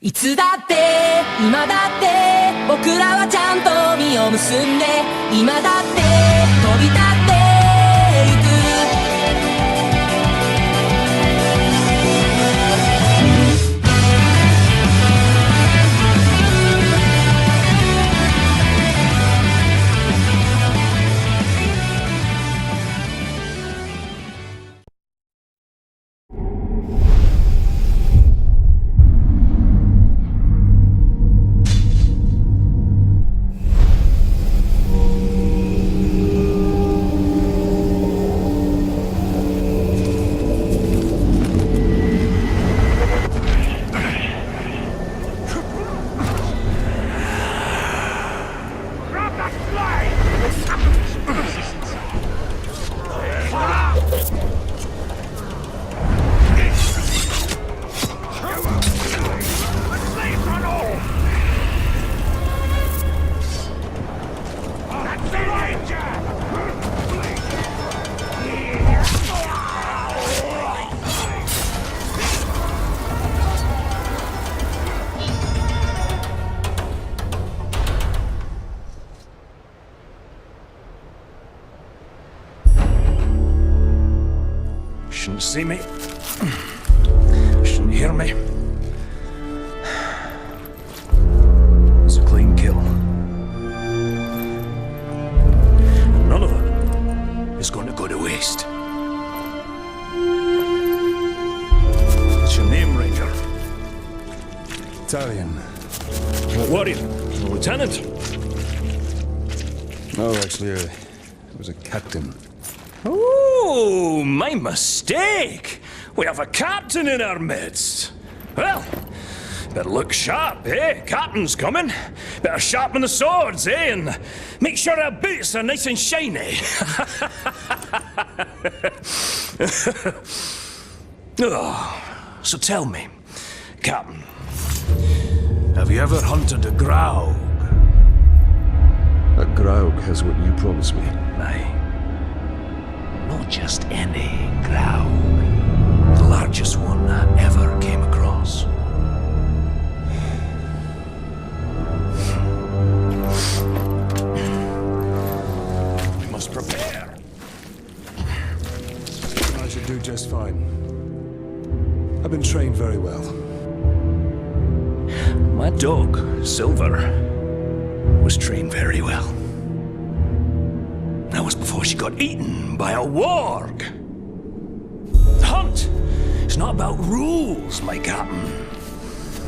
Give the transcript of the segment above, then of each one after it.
いつだって今だって僕らはちゃんと実を結んで今だって飛び立ってゆくShouldn't see me. Shouldn't hear me. It's a clean kill. And none of it is going to go to waste. What's your name, Ranger? Talion. What warrior? A lieutenant? No, actually, it was a captain. Oh, my mistake! We have a captain in our midst! Well, better look sharp, eh? Captain's coming. Better sharpen the swords, eh? And make sure our boots are nice and shiny. Oh, so tell me, Captain, have you ever hunted a Graug? A Graug has what you promised me. Aye. Not just any Graug. The largest one I ever came across. We must prepare. I should do just fine. I've been trained very well. My dog, Silver, was trained very well. That was before she got eaten by a warg. The hunt is not about rules, my captain.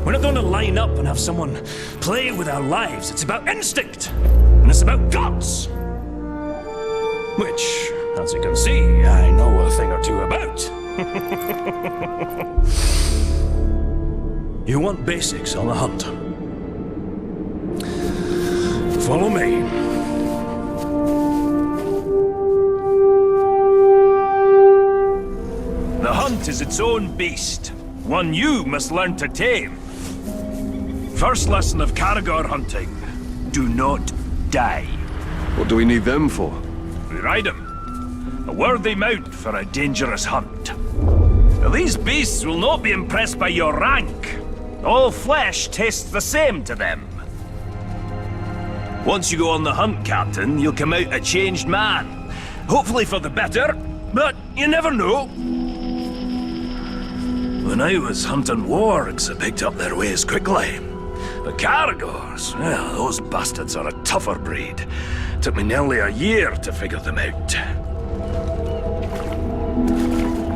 We're not going to line up and have someone play with our lives. It's about instinct, and it's about guts. Which, as you can see, I know a thing or two about. You want basics on the hunt? Follow me. The hunt is its own beast, one you must learn to tame. First lesson of Caragor hunting, do not die. What do we need them for? We ride them, a worthy mount for a dangerous hunt. Now, these beasts will not be impressed by your rank. All flesh tastes the same to them. Once you go on the hunt, Captain, you'll come out a changed man. Hopefully for the better, but you never know. When I was hunting wargs, I picked up their ways quickly. But Caragors, well, those bastards are a tougher breed. Took me nearly a year to figure them out.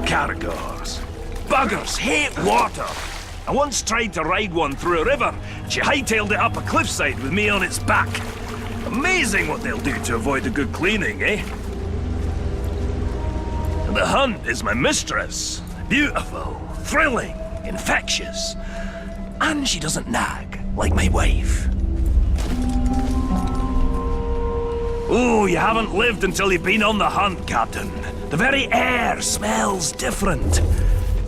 Caragors. Buggers hate water. I once tried to ride one through a river. She hightailed it up a cliffside with me on its back. Amazing what they'll do to avoid a good cleaning, eh? And the hunt is my mistress. Beautiful, thrilling, infectious. And she doesn't nag, like my wife. Oh, you haven't lived until you've been on the hunt, Captain. The very air smells different.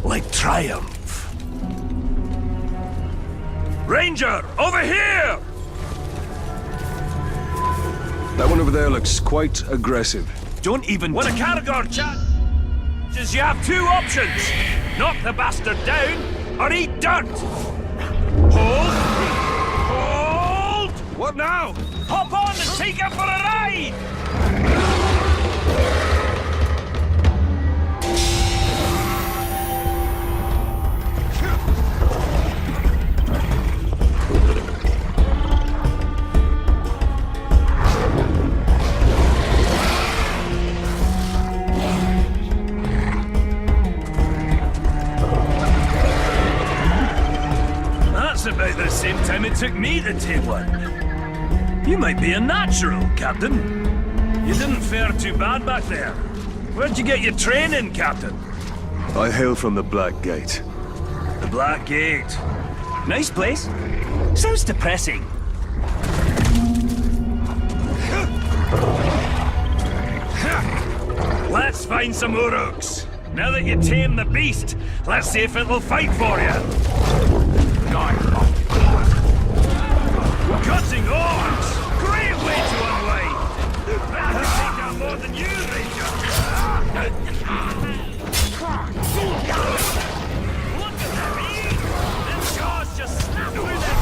Like triumph. Ranger, over here! That one over there looks quite aggressive. Don't even... When a Caragor challenges, you have two options. Knock the bastard down, or eat dirt. What now? Hop on and take her for a ride! That's about the same time it took me to take one. You might be a natural, Captain. You didn't fare too bad back there. Where'd you get your training, Captain? I hail from the Black Gate. The Black Gate. Nice place. Sounds depressing. Let's find some Uruks. Now that you tame the beast, let's see if it'll fight for you. Cutting orcs! Great way to unwind! That can take down more than you, Ranger! Look at them eat! Them jaws just snap through their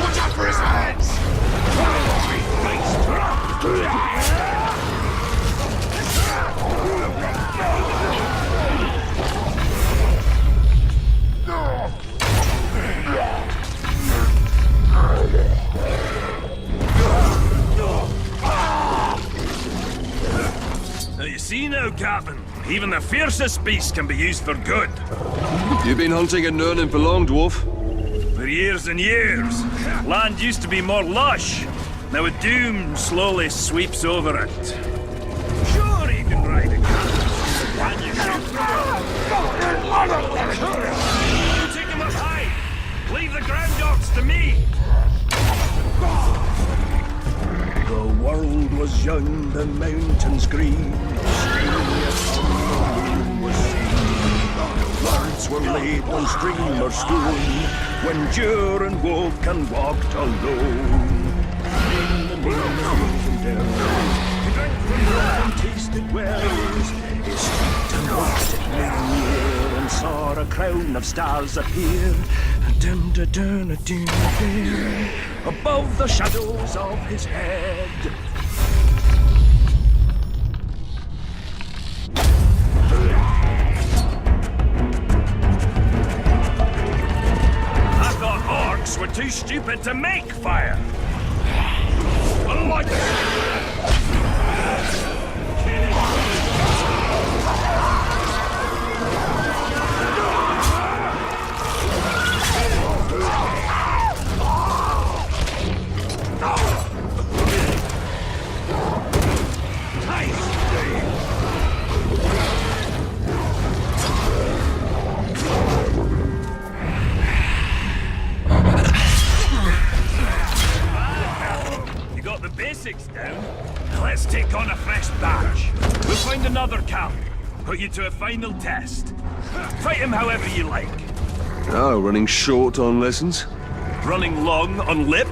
Watch out for his hands! Now you see now, Captain, even the fiercest beast can be used for good. You've been hunting in Nirn for long, dwarf? For years and years. Land used to be more lush. Now a doom slowly sweeps over it. Sure, you can ride a cat. And you shoot You take him up high. Leave the ground dogs to me. The world was young, the mountains green. Words were laid on streamer stone when Durin woke and walked alone. In the moon's he drank from blood and tasted wells. He stooped and watched it near and saw a crown of stars appear. Dun, dun, dun, dun, dun, dun, above the shadows of his head. I thought orcs were too stupid to make fire. Unlike basics down. Now let's take on a fresh batch. We'll find another camp. Put you to a final test. Fight him however you like. Oh, running short on lessons? Running long on lip.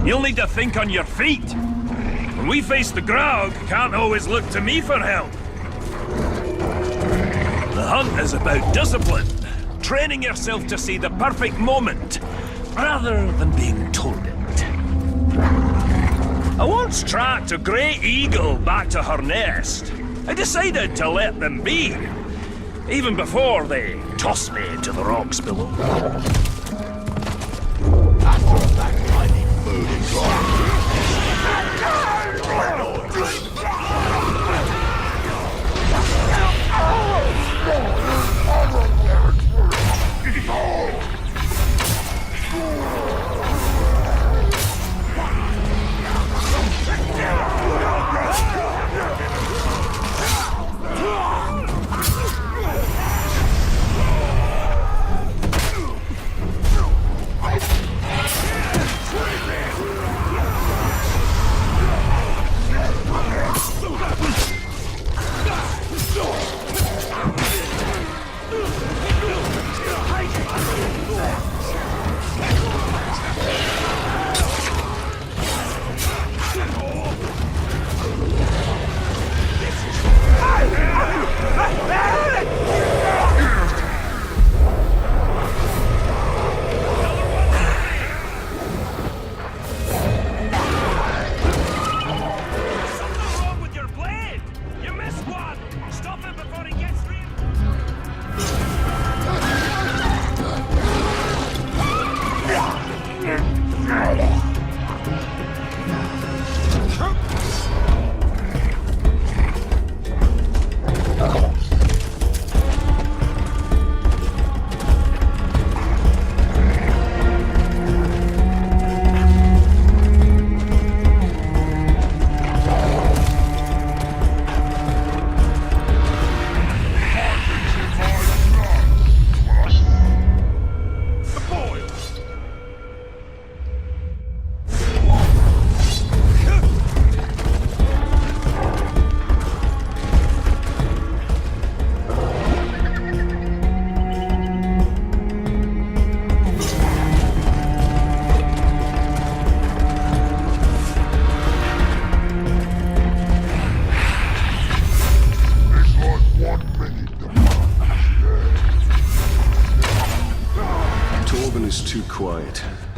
You'll need to think on your feet. When we face the Graug, can't always look to me for help. The hunt is about discipline. Training yourself to see the perfect moment, rather than being told it. I once tracked a grey eagle back to her nest. I decided to let them be, even before they tossed me to the rocks below. After that tiny food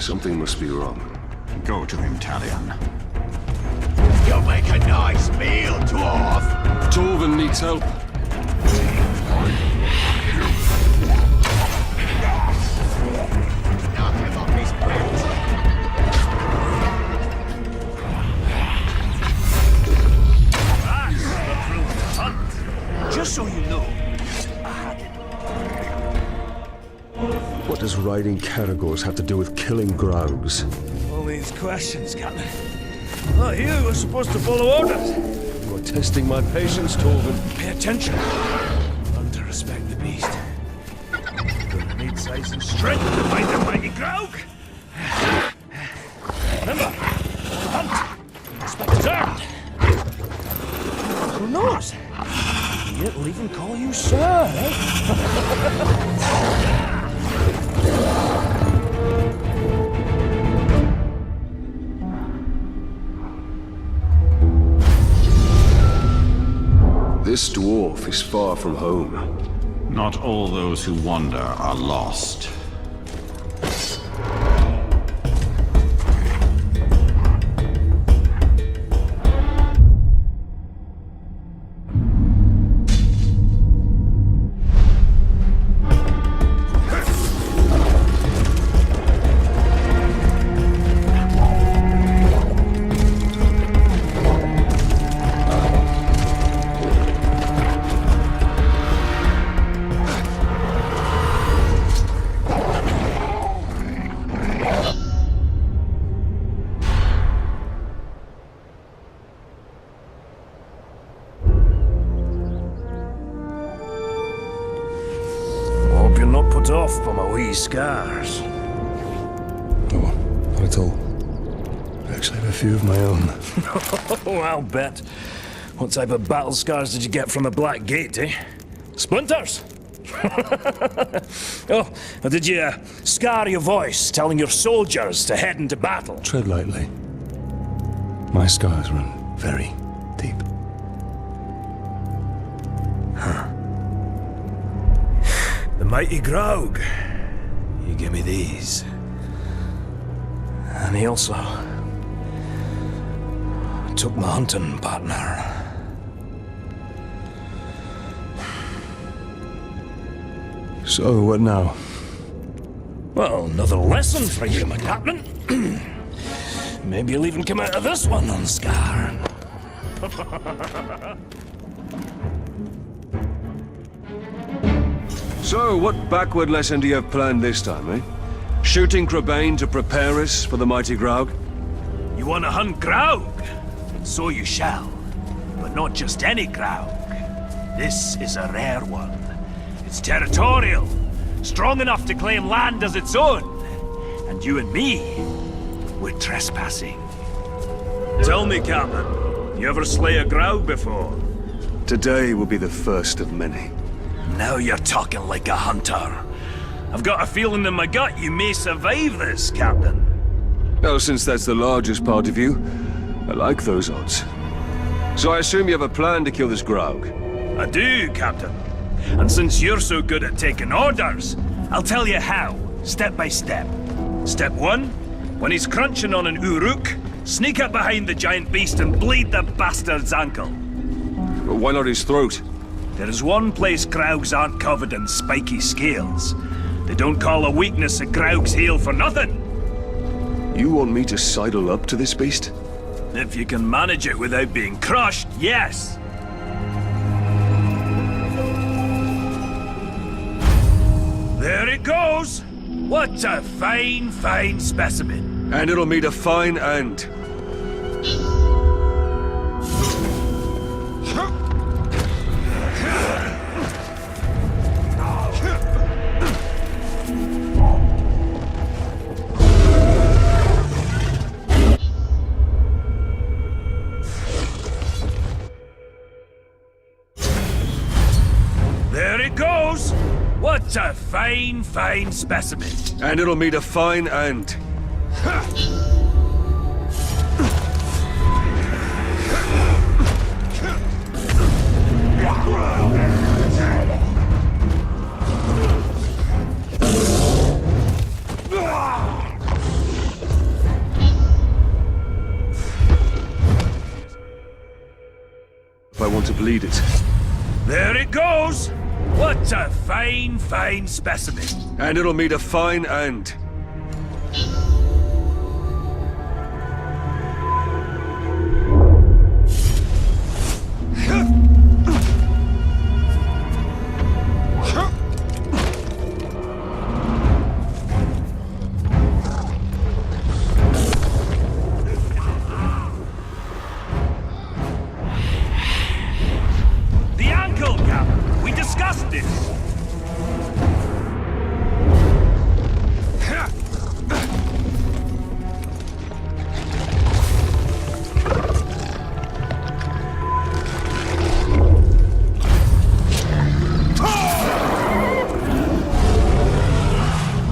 Something must be wrong. Go to him, Talion. You'll make a nice meal, dwarf! Torvin needs help. Knock him off his feet! That's the proof to hunt. Just so you know, I had it. What does riding caragors have to do with killing Graugs? All these questions, Captain. Oh, you were supposed to follow orders. You are testing my patience, Torvin. Pay attention. Learn to respect the beast. Gonna need size and strength to find the mighty Graug. Remember, hunt. Respect is earned. Who knows? He'll even call you sir, eh? This dwarf is far from home. Not all those who wander are lost. Hope you're not put off by my wee scars. Oh, not at all. I actually have a few of my own. Oh, I'll bet. What type of battle scars did you get from the Black Gate, eh? Splinters? Oh, or did you scar your voice telling your soldiers to head into battle? Tread lightly. My scars run very deep. The mighty Graug. You give me these. And he also took my hunting partner. So, what now? Well, another lesson for you, my captain. Maybe you'll even come out of this one unscarred. So, what backward lesson do you have planned this time, eh? Shooting Crebain to prepare us for the mighty Graug? You want to hunt Graug? So you shall. But not just any Graug. This is a rare one. It's territorial, strong enough to claim land as its own. And you and me, we're trespassing. Tell me, Captain, you ever slay a Graug before? Today will be the first of many. Now you're talking like a hunter. I've got a feeling in my gut you may survive this, Captain. Well, since that's the largest part of you, I like those odds. So I assume you have a plan to kill this Graug? I do, Captain. And since you're so good at taking orders, I'll tell you how, step by step. Step 1, when he's crunching on an Uruk, sneak up behind the giant beast and bleed the bastard's ankle. Well, why not his throat? There is one place Graugs aren't covered in spiky scales. They don't call a weakness a Graug's heel for nothing. You want me to sidle up to this beast? If you can manage it without being crushed, yes. There it goes! What a fine, fine specimen. And it'll meet a fine end. There it goes! What a fine, fine specimen. And it'll meet a fine end. want to bleed it. There it goes! What a fine, fine specimen. And it'll meet a fine end. The ankle gap! We discussed this!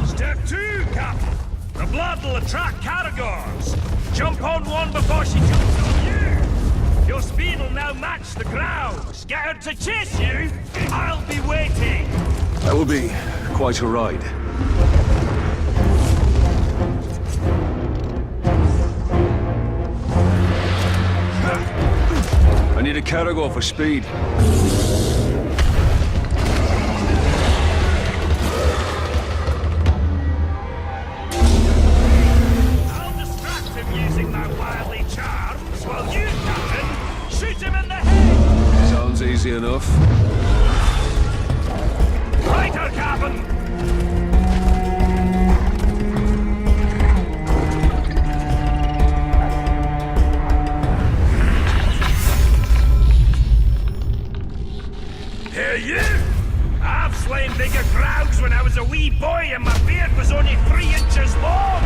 Step 2, Captain. The blood will attract Caragors. Jump on one before she jumps on you. Your speed will now match the ground. Get her to chase you. I'll be waiting. That will be quite a ride. I need a Caragor for speed. I'll distract him using my wily charms, while you, Captain, shoot him in the head! Sounds easy enough. Right, her, Captain! Here you! I've slain bigger crowds when I was a wee boy and my beard was only 3 inches long!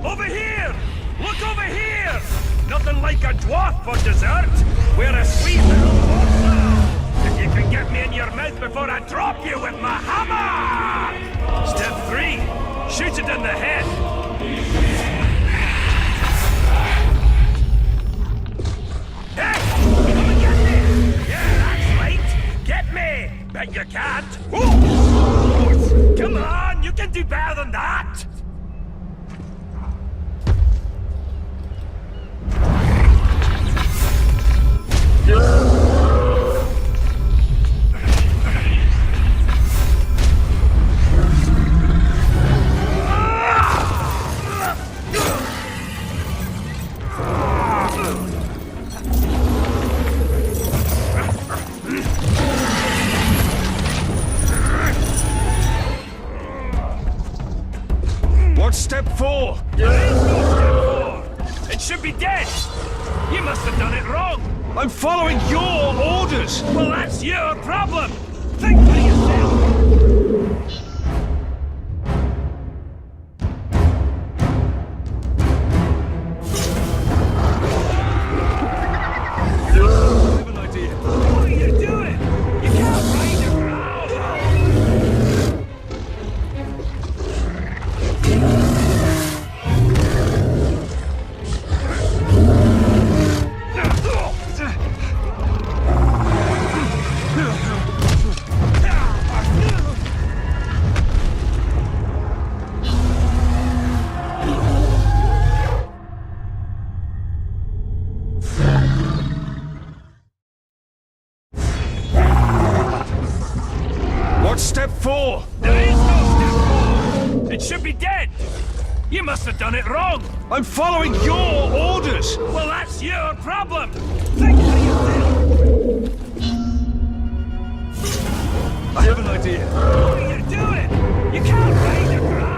Over here! Look over here! Nothing like a dwarf for dessert! We're a sweet little morsel! If you can get me in your mouth before I drop you with my hammer! Step 3. Shoot it in the head! Hey! Come and get me! Yeah, that's right! Get me! Bet you can't! Ooh. Come on! You can do better than that! What's step 4? There is no step 4! It should be dead! You must have done it wrong! I'm following your orders! Well, that's your problem! Think for yourself! I have an idea. What are you doing? You can't ride a growl! What's step 4? There is no step 4! It should be dead! You must have done it wrong! I'm following your orders! Well, that's your problem! Think for yourself! I have an idea. What are you doing? You can't ride a growl!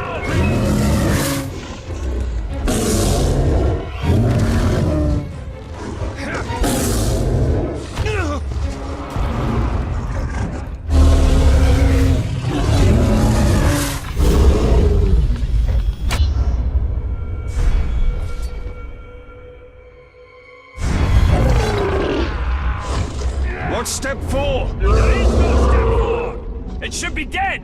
What's step 4? There is no step 4! It should be dead!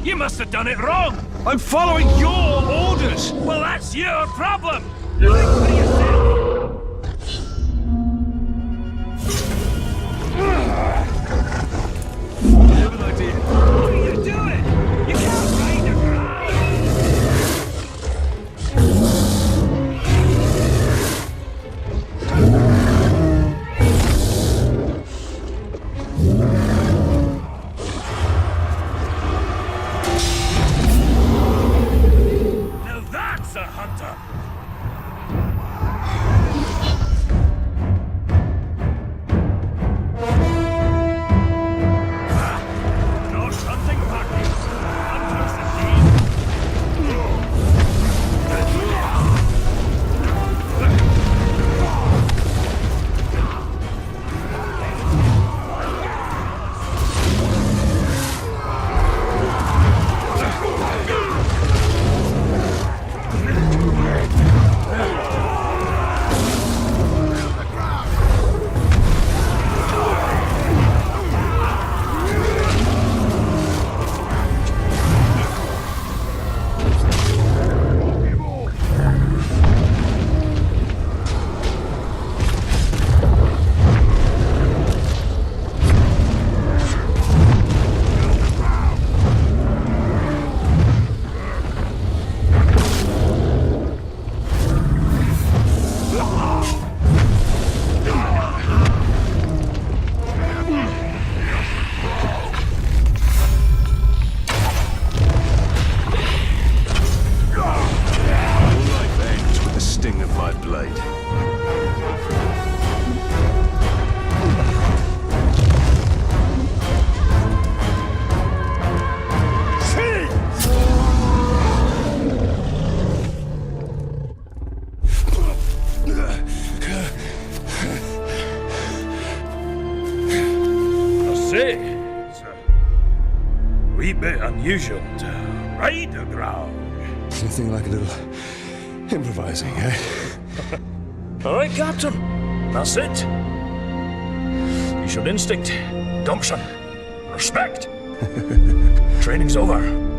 You must have done it wrong! I'm following your orders! Well, that's your problem! It's a wee bit unusual to ride a ground. Anything like a little improvising, eh? All right, Captain. That's it. You showed instinct, gumption, respect. Training's over.